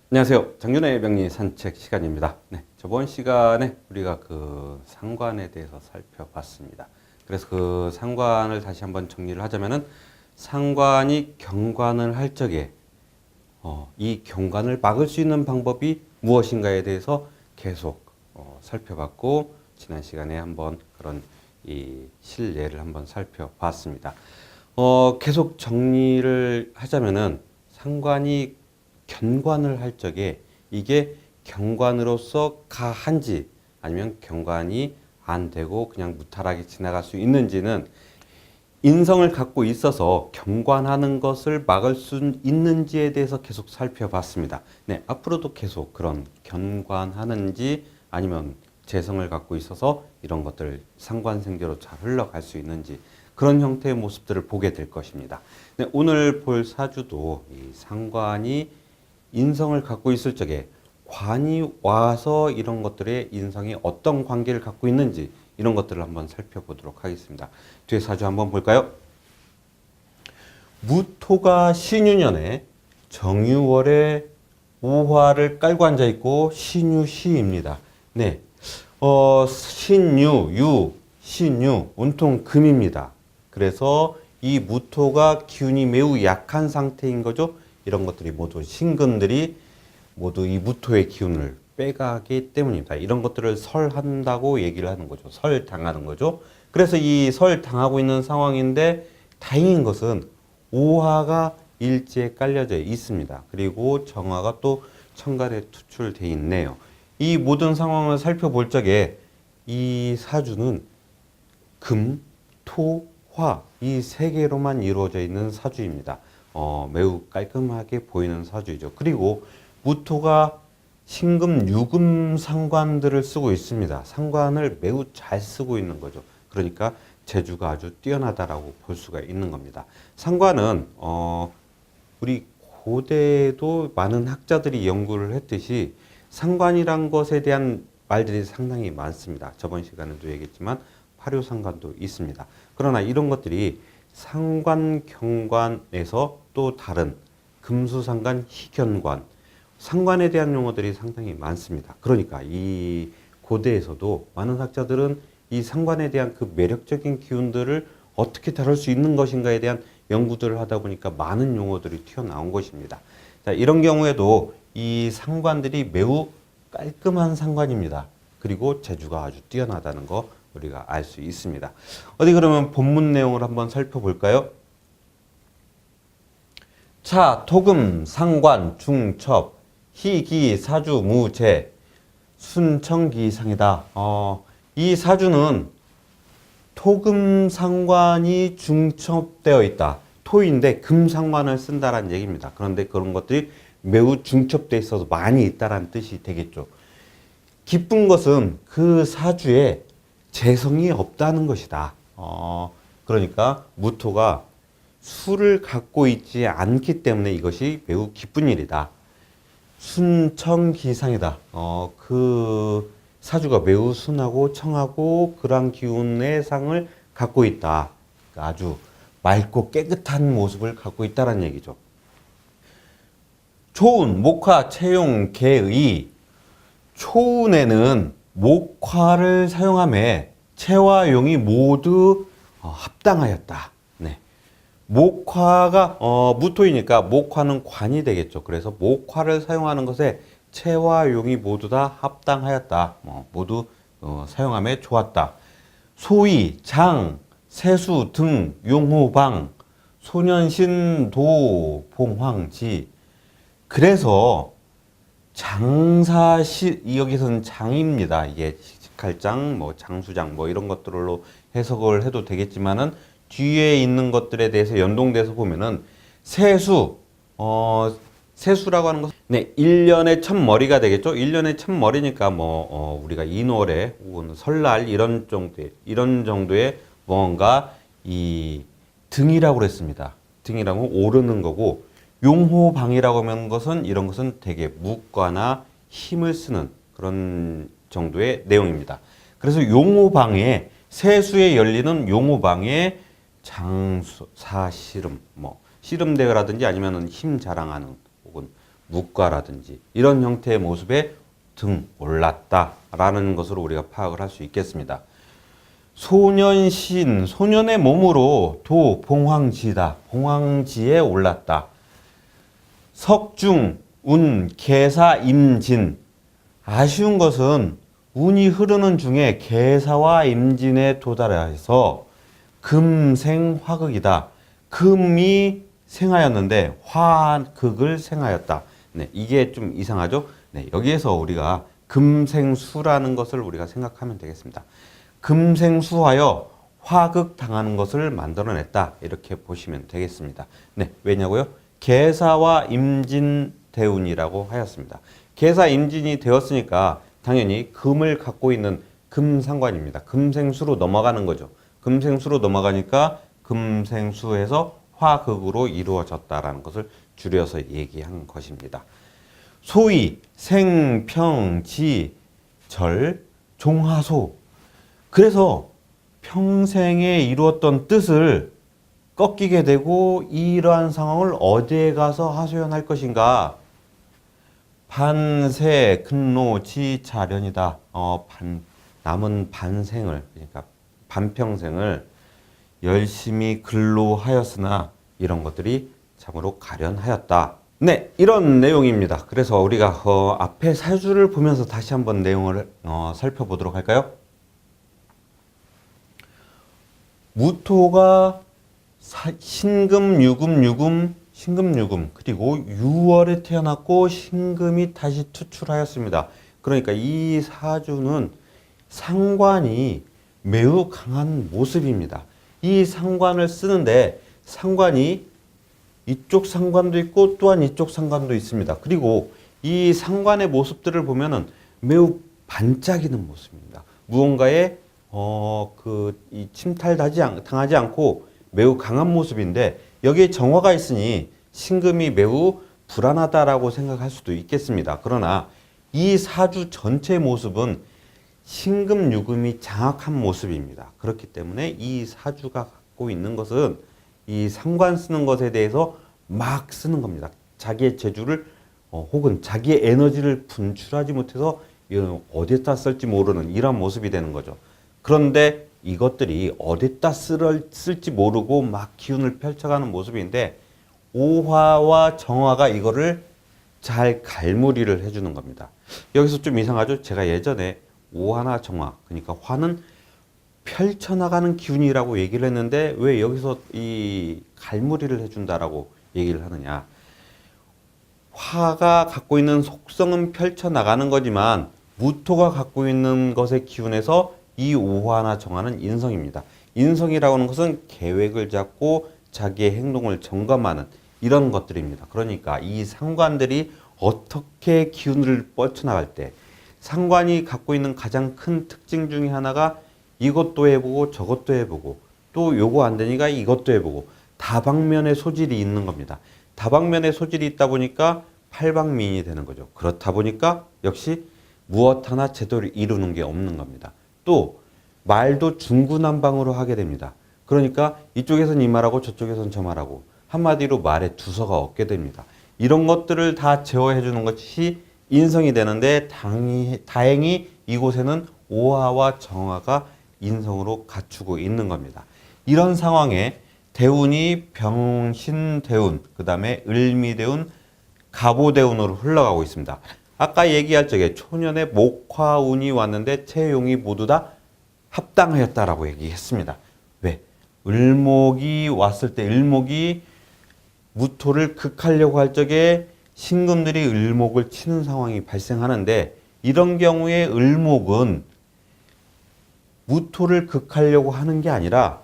안녕하세요. 장윤의 명리 산책 시간입니다. 네, 저번 시간에 우리가 그 상관에 대해서 살펴봤습니다. 그래서 그 상관을 다시 한번 정리를 하자면은 상관이 경관을 할 적에 이 경관을 막을 수 있는 방법이 무엇인가에 대해서 계속 살펴봤고, 지난 시간에 한번 그런 이 실례를 한번 살펴봤습니다. 계속 정리를 하자면은 상관이 견관을 할 적에 이게 경관으로서 가한지 아니면 경관이 안 되고 그냥 무탈하게 지나갈 수 있는지는 인성을 갖고 있어서 경관하는 것을 막을 수 있는지에 대해서 계속 살펴봤습니다. 네, 앞으로도 계속 그런 견관하는지 아니면 재성을 갖고 있어서 이런 것들 상관생계로 잘 흘러갈 수 있는지 그런 형태의 모습들을 보게 될 것입니다. 네, 오늘 볼 사주도 이 상관이 인성을 갖고 있을 적에 관이 와서 이런 것들의 인성이 어떤 관계를 갖고 있는지 이런 것들을 한번 살펴보도록 하겠습니다. 뒤에 사주 한번 볼까요? 무토가 신유년에 정유월에 오화를 깔고 앉아 있고 신유시입니다. 네, 신유 온통 금입니다. 그래서 이 무토가 기운이 매우 약한 상태인 거죠. 이런 것들이 모두 신근들이 모두 이 무토의 기운을 빼가기 때문입니다. 이런 것들을 설한다고 얘기를 하는 거죠. 설당하는 거죠. 그래서 이 설당하고 있는 상황인데 다행인 것은 오화가 일지에 깔려져 있습니다. 그리고 정화가 또 천간에 투출되어 있네요. 이 모든 상황을 살펴볼 적에 이 사주는 금, 토, 화 이 세 개로만 이루어져 있는 사주입니다. 매우 깔끔하게 보이는 사주이죠. 그리고 무토가 신금, 유금 상관들을 쓰고 있습니다. 상관을 매우 잘 쓰고 있는 거죠. 그러니까 재주가 아주 뛰어나다라고 볼 수가 있는 겁니다. 상관은 우리 고대에도 많은 학자들이 연구를 했듯이 상관이란 것에 대한 말들이 상당히 많습니다. 저번 시간에도 얘기했지만 파묘상관도 있습니다. 그러나 이런 것들이 상관, 경관에서 또 다른 금수상관, 희견관, 상관에 대한 용어들이 상당히 많습니다. 그러니까 이 고대에서도 많은 학자들은 이 상관에 대한 그 매력적인 기운들을 어떻게 다룰 수 있는 것인가에 대한 연구들을 하다 보니까 많은 용어들이 튀어나온 것입니다. 자, 이런 경우에도 이 상관들이 매우 깔끔한 상관입니다. 그리고 재주가 아주 뛰어나다는 거 우리가 알 수 있습니다. 어디 그러면 본문 내용을 한번 살펴볼까요? 차, 토금, 상관, 중첩, 희기, 사주, 무재, 순청기상이다. 이 사주는 토금 상관이 중첩되어 있다. 토인데 금 상관을 쓴다라는 얘기입니다. 그런데 그런 것들이 매우 중첩되어 있어서 많이 있다라는 뜻이 되겠죠. 기쁜 것은 그 사주에 재성이 없다는 것이다. 그러니까 무토가 수를 갖고 있지 않기 때문에 이것이 매우 기쁜 일이다. 순청기상이다. 그 사주가 매우 순하고 청하고 그러한 기운의 상을 갖고 있다. 아주 맑고 깨끗한 모습을 갖고 있다는 얘기죠. 초운, 목화, 채용, 개의. 초운에는 목화를 사용함에 채와 용이 모두 합당하였다. 네. 목화가 무토이니까 목화는 관이 되겠죠. 그래서 목화를 사용하는 것에 채와 용이 모두 다 합당하였다. 모두 사용함에 좋았다. 소위, 장, 세수 등, 용호방, 소년신, 도, 봉황지. 그래서 장사시 여기서는 장입니다. 이게 시집칼장, 뭐 장수장, 뭐 이런 것들로 해석을 해도 되겠지만은 뒤에 있는 것들에 대해서 연동돼서 보면은 세수, 세수라고 하는 것은 네, 1년에 첫 머리가 되겠죠. 1년에 첫 머리니까 우리가 인월에 혹은 설날 이런 정도의 뭔가 이 등이라고 그랬습니다. 등이라고 오르는 거고. 용호방이라고 하는 것은 이런 것은 되게 무과나 힘을 쓰는 그런 정도의 내용입니다. 그래서 용호방에 세수에 열리는 용호방에 장수, 사씨름, 씨름대회라든지 아니면은 힘 자랑하는 혹은 무과라든지 이런 형태의 모습에 등 올랐다라는 것으로 우리가 파악을 할 수 있겠습니다. 소년신, 소년의 몸으로 도, 봉황지다. 봉황지에 올랐다. 석중, 운, 계사, 임진. 아쉬운 것은 운이 흐르는 중에 계사와 임진에 도달해서 금생화극이다. 금이 생하였는데 화극을 생하였다. 네, 이게 좀 이상하죠? 네, 여기에서 우리가 금생수라는 것을 우리가 생각하면 되겠습니다. 금생수하여 화극 당하는 것을 만들어냈다. 이렇게 보시면 되겠습니다. 네, 왜냐고요? 계사와 임진 대운이라고 하였습니다. 계사 임진이 되었으니까 당연히 금을 갖고 있는 금상관입니다. 금생수로 넘어가는 거죠. 금생수로 넘어가니까 금생수에서 화극으로 이루어졌다라는 것을 줄여서 얘기한 것입니다. 소위 생평지 절 종하소. 그래서 평생에 이루었던 뜻을 꺾이게 되고 이러한 상황을 어디에 가서 하소연할 것인가? 반세 근로지 자련이다. 남은 반생을, 그러니까 반평생을 열심히 근로하였으나 이런 것들이 참으로 가련하였다. 네, 이런 내용입니다. 그래서 우리가 앞에 사주를 보면서 다시 한번 내용을 살펴보도록 할까요? 무토가 신금, 유금, 유금, 신금, 유금, 그리고 6월에 태어났고 신금이 다시 투출하였습니다. 그러니까 이 사주는 상관이 매우 강한 모습입니다. 이 상관을 쓰는데 상관이 이쪽 상관도 있고 또한 이쪽 상관도 있습니다. 그리고 이 상관의 모습들을 보면은 매우 반짝이는 모습입니다. 무언가에 이 침탈당하지 않고 매우 강한 모습인데 여기에 정화가 있으니 신금이 매우 불안하다라고 생각할 수도 있겠습니다. 그러나 이 사주 전체 모습은 신금, 유금이 장악한 모습입니다. 그렇기 때문에 이 사주가 갖고 있는 것은 이 상관 쓰는 것에 대해서 막 쓰는 겁니다. 자기의 재주를 혹은 자기의 에너지를 분출하지 못해서 어디다 쓸지 모르는 이런 모습이 되는 거죠. 그런데 이것들이 어디다 쓸지 모르고 막 기운을 펼쳐가는 모습인데 오화와 정화가 이거를 잘 갈무리를 해주는 겁니다. 여기서 좀 이상하죠? 제가 예전에 오화나 정화, 그러니까 화는 펼쳐나가는 기운이라고 얘기를 했는데 왜 여기서 이 갈무리를 해준다라고 얘기를 하느냐. 화가 갖고 있는 속성은 펼쳐나가는 거지만 무토가 갖고 있는 것의 기운에서 이 오화나 정화는 인성입니다. 인성이라고 하는 것은 계획을 잡고 자기의 행동을 점검하는 이런 것들입니다. 그러니까 이 상관들이 어떻게 기운을 뻗쳐나갈 때 상관이 갖고 있는 가장 큰 특징 중에 하나가 이것도 해보고 저것도 해보고 또 요거 안 되니까 이것도 해보고 다방면의 소질이 있는 겁니다. 다방면의 소질이 있다 보니까 팔방미인이 되는 거죠. 그렇다 보니까 역시 무엇 하나 제대로 이루는 게 없는 겁니다. 또 말도 중구난방으로 하게 됩니다. 그러니까 이쪽에선 이 말하고 저쪽에선 저 말하고 한마디로 말에 두서가 없게 됩니다. 이런 것들을 다 제어해 주는 것이 인성이 되는데 다행히 이곳에는 오화와 정화가 인성으로 갖추고 있는 겁니다. 이런 상황에 대운이 병신대운, 그 다음에 을미대운, 갑오대운으로 흘러가고 있습니다. 아까 얘기할 적에 초년에 목화운이 왔는데 채용이 모두 다 합당하였다라고 얘기했습니다. 왜? 을목이 왔을 때 을목이 무토를 극하려고 할 적에 신금들이 을목을 치는 상황이 발생하는데 이런 경우에 을목은 무토를 극하려고 하는 게 아니라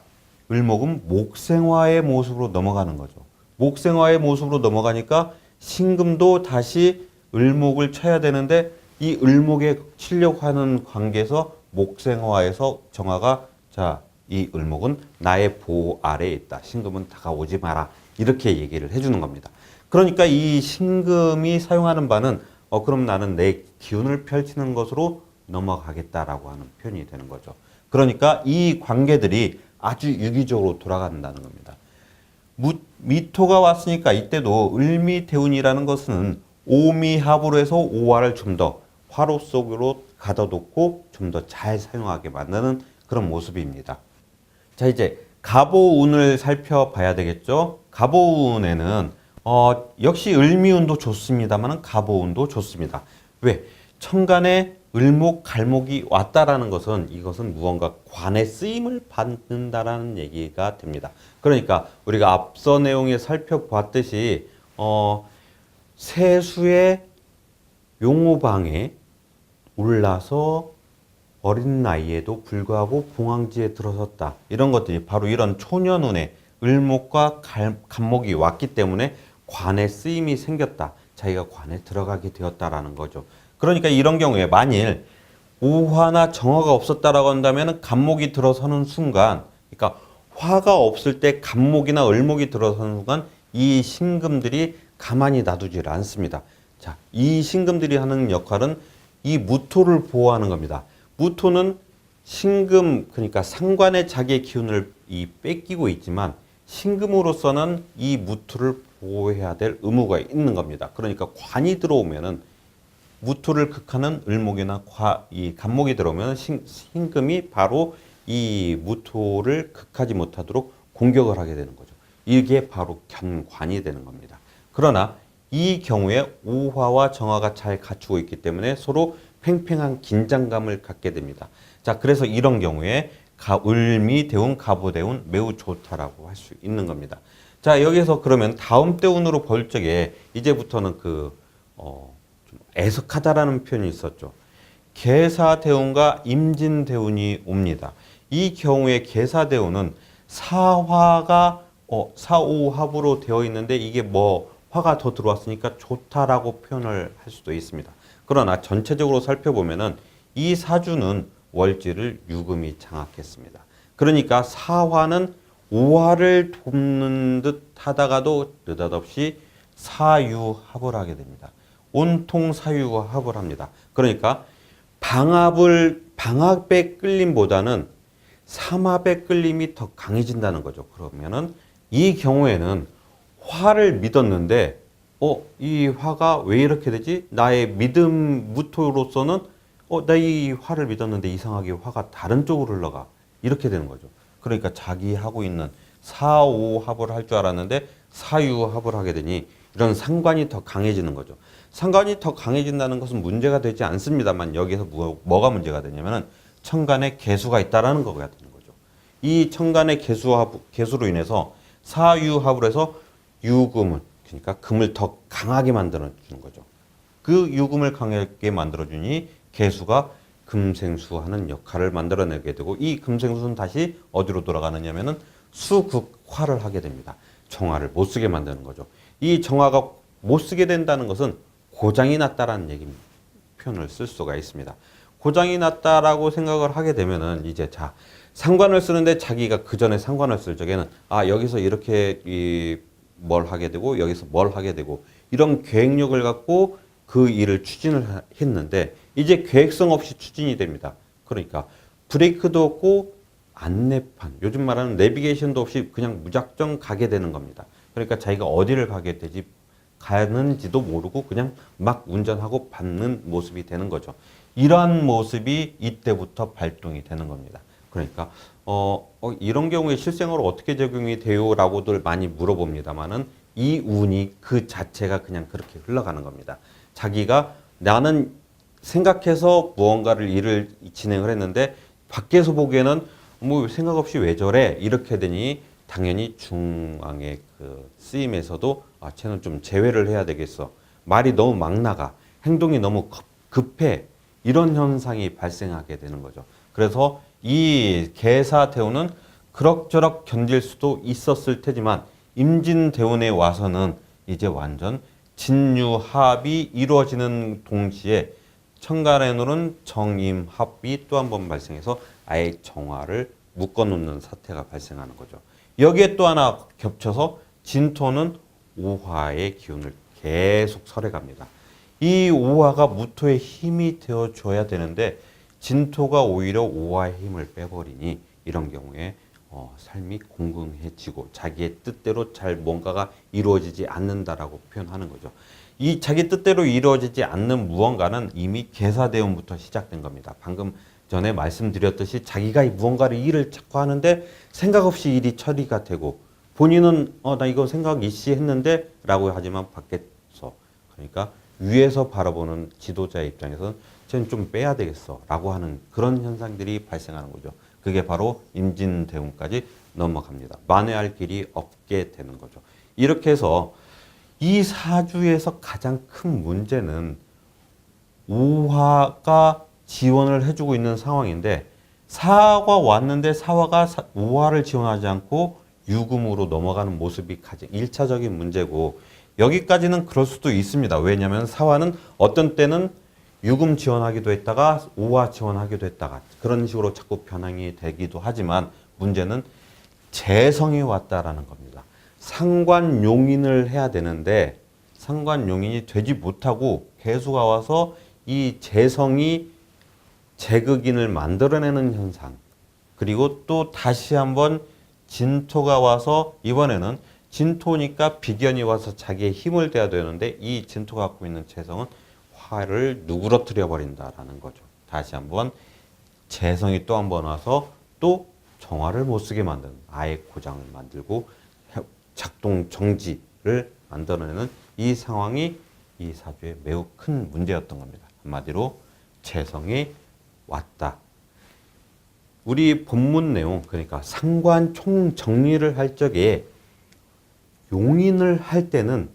을목은 목생화의 모습으로 넘어가는 거죠. 목생화의 모습으로 넘어가니까 신금도 다시 을목을 쳐야 되는데 이 을목에 치려고 하는 관계에서 목생화에서 정화가 이 을목은 나의 보호 아래에 있다. 신금은 다가오지 마라. 이렇게 얘기를 해주는 겁니다. 그러니까 이 신금이 사용하는 바는 그럼 나는 내 기운을 펼치는 것으로 넘어가겠다라고 하는 표현이 되는 거죠. 그러니까 이 관계들이 아주 유기적으로 돌아간다는 겁니다. 미토가 왔으니까 이때도 을미대운이라는 것은 오미합으로 해서 오화를 좀 더 화로 속으로 가둬놓고 좀 더 잘 사용하게 만드는 그런 모습입니다. 자, 이제 갑오운을 살펴봐야 되겠죠. 갑오운에는 역시 을미운도 좋습니다만 갑오운도 좋습니다. 왜? 천간에 을목, 갈목이 왔다라는 것은 이것은 무언가 관의 쓰임을 받는다라는 얘기가 됩니다. 그러니까 우리가 앞서 내용에 살펴봤듯이 세수의 용호방에 올라서 어린 나이에도 불구하고 봉황지에 들어섰다. 이런 것들이 바로 이런 초년운에 을목과 간목이 왔기 때문에 관에 쓰임이 생겼다. 자기가 관에 들어가게 되었다라는 거죠. 그러니까 이런 경우에 만일 오화나 정화가 없었다라고 한다면 간목이 들어서는 순간, 그러니까 화가 없을 때 간목이나 을목이 들어서는 순간 이 신금들이 가만히 놔두질 않습니다. 자, 이 신금들이 하는 역할은 이 무토를 보호하는 겁니다. 무토는 신금, 그러니까 상관의 자기의 기운을 뺏기고 있지만 신금으로서는 이 무토를 보호해야 될 의무가 있는 겁니다. 그러니까 관이 들어오면은 무토를 극하는 을목이나 이 간목이 들어오면 신금이 바로 이 무토를 극하지 못하도록 공격을 하게 되는 거죠. 이게 바로 견관이 되는 겁니다. 그러나 이 경우에 오화와 정화가 잘 갖추고 있기 때문에 서로 팽팽한 긴장감을 갖게 됩니다. 자, 그래서 이런 경우에 을미 대운, 갑오 대운 매우 좋다라고 할 수 있는 겁니다. 자, 여기서 그러면 다음 대운으로 볼 적에 이제부터는 좀 애석하다라는 표현이 있었죠. 계사 대운과 임진 대운이 옵니다. 이 경우에 계사 대운은 사화가 사오합으로 되어 있는데 이게 화가 더 들어왔으니까 좋다라고 표현을 할 수도 있습니다. 그러나 전체적으로 살펴보면은 이 사주는 월지를 유금이 장악했습니다. 그러니까 사화는 오화를 돕는 듯 하다가도 느닷없이 사유합을 하게 됩니다. 온통 사유합을 합니다. 그러니까 방합의 끌림보다는 삼합의 끌림이 더 강해진다는 거죠. 그러면은 이 경우에는 화를 믿었는데 이 화가 왜 이렇게 되지? 나의 믿음 무토로서는 나 이 화를 믿었는데 이상하게 화가 다른 쪽으로 흘러가. 이렇게 되는 거죠. 그러니까 자기 하고 있는 사오합을 할 줄 알았는데 사유합을 하게 되니 이런 상관이 더 강해지는 거죠. 상관이 더 강해진다는 것은 문제가 되지 않습니다만 여기서 뭐가 문제가 되냐면은 천간에 개수가 있다라는 거가 되는 거죠. 이 천간의 개수로 인해서 사유합을 해서 유금을, 그러니까 금을 더 강하게 만들어 주는 거죠. 그 유금을 강하게 만들어 주니 개수가 금생수하는 역할을 만들어내게 되고 이 금생수는 다시 어디로 돌아가느냐면은 수극화를 하게 됩니다. 정화를 못 쓰게 만드는 거죠. 이 정화가 못 쓰게 된다는 것은 고장이 났다라는 얘기입니다. 표현을 쓸 수가 있습니다. 고장이 났다라고 생각을 하게 되면은 이제 상관을 쓰는데 자기가 그 전에 상관을 쓸 적에는 여기서 이렇게 뭘 하게 되고 여기서 뭘 하게 되고 이런 계획력을 갖고 그 일을 추진을 했는데 이제 계획성 없이 추진이 됩니다. 그러니까 브레이크도 없고 안내판, 요즘 말하는 내비게이션도 없이 그냥 무작정 가게 되는 겁니다. 그러니까 자기가 어디를 가는지도 모르고 그냥 막 운전하고 받는 모습이 되는 거죠. 이러한 모습이 이때부터 발동이 되는 겁니다. 그러니까 이런 경우에 실생활로 어떻게 적용이 돼요? 라고들 많이 물어봅니다만은 이 운이 그 자체가 그냥 그렇게 흘러가는 겁니다. 자기가 나는 생각해서 무언가를 일을 진행을 했는데 밖에서 보기에는 생각 없이 왜 저래? 이렇게 되니 당연히 중앙의 그 쓰임에서도 쟤는 좀 제외를 해야 되겠어. 말이 너무 막 나가. 행동이 너무 급해. 이런 현상이 발생하게 되는 거죠. 그래서 이 계사대운은 그럭저럭 견딜 수도 있었을 테지만 임진대운에 와서는 이제 완전 진유합이 이루어지는 동시에 천간에는 정임합이 또 한 번 발생해서 아예 정화를 묶어놓는 사태가 발생하는 거죠. 여기에 또 하나 겹쳐서 진토는 오화의 기운을 계속 설해갑니다. 이 오화가 무토의 힘이 되어줘야 되는데 진토가 오히려 오화의 힘을 빼버리니 이런 경우에 삶이 공공해지고 자기의 뜻대로 잘 뭔가가 이루어지지 않는다라고 표현하는 거죠. 이 자기 뜻대로 이루어지지 않는 무언가는 이미 계사대운부터 시작된 겁니다. 방금 전에 말씀드렸듯이 자기가 무언가를 일을 자꾸 하는데 생각 없이 일이 처리가 되고 본인은 나 이거 생각 이씨 했는데 라고 하지만 밖에서 그러니까 위에서 바라보는 지도자의 입장에서는 쟤는 좀 빼야 되겠어 라고 하는 그런 현상들이 발생하는 거죠. 그게 바로 임진대운까지 넘어갑니다. 만회할 길이 없게 되는 거죠. 이렇게 해서 이 사주에서 가장 큰 문제는 오화가 지원을 해주고 있는 상황인데 사화가 왔는데 사화가 오화를 지원하지 않고 유금으로 넘어가는 모습이 가장 1차적인 문제고 여기까지는 그럴 수도 있습니다. 왜냐하면 사화는 어떤 때는 유금 지원하기도 했다가 오화 지원하기도 했다가 그런 식으로 자꾸 변형이 되기도 하지만 문제는 재성이 왔다라는 겁니다. 상관용인을 해야 되는데 상관용인이 되지 못하고 개수가 와서 이 재성이 재극인을 만들어내는 현상 그리고 또 다시 한번 진토가 와서 이번에는 진토니까 비견이 와서 자기의 힘을 대야 되는데 이 진토가 갖고 있는 재성은 화를 누그러뜨려 버린다라는 거죠. 다시 한번 재성이 또 한 번 와서 또 정화를 못 쓰게 만드는 아예 고장을 만들고 작동 정지를 만들어내는 이 상황이 이 사주의 매우 큰 문제였던 겁니다. 한마디로 재성이 왔다. 우리 본문 내용 그러니까 상관 총 정리를 할 적에 용인을 할 때는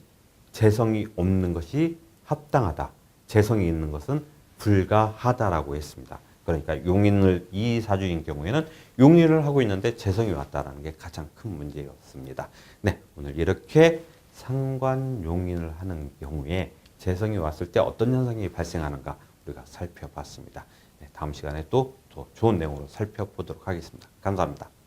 재성이 없는 것이 합당하다. 재성이 있는 것은 불가하다라고 했습니다. 그러니까 용인을 이 사주인 경우에는 용인을 하고 있는데 재성이 왔다라는 게 가장 큰 문제였습니다. 네, 오늘 이렇게 상관 용인을 하는 경우에 재성이 왔을 때 어떤 현상이 발생하는가 우리가 살펴봤습니다. 네, 다음 시간에 또 더 좋은 내용으로 살펴보도록 하겠습니다. 감사합니다.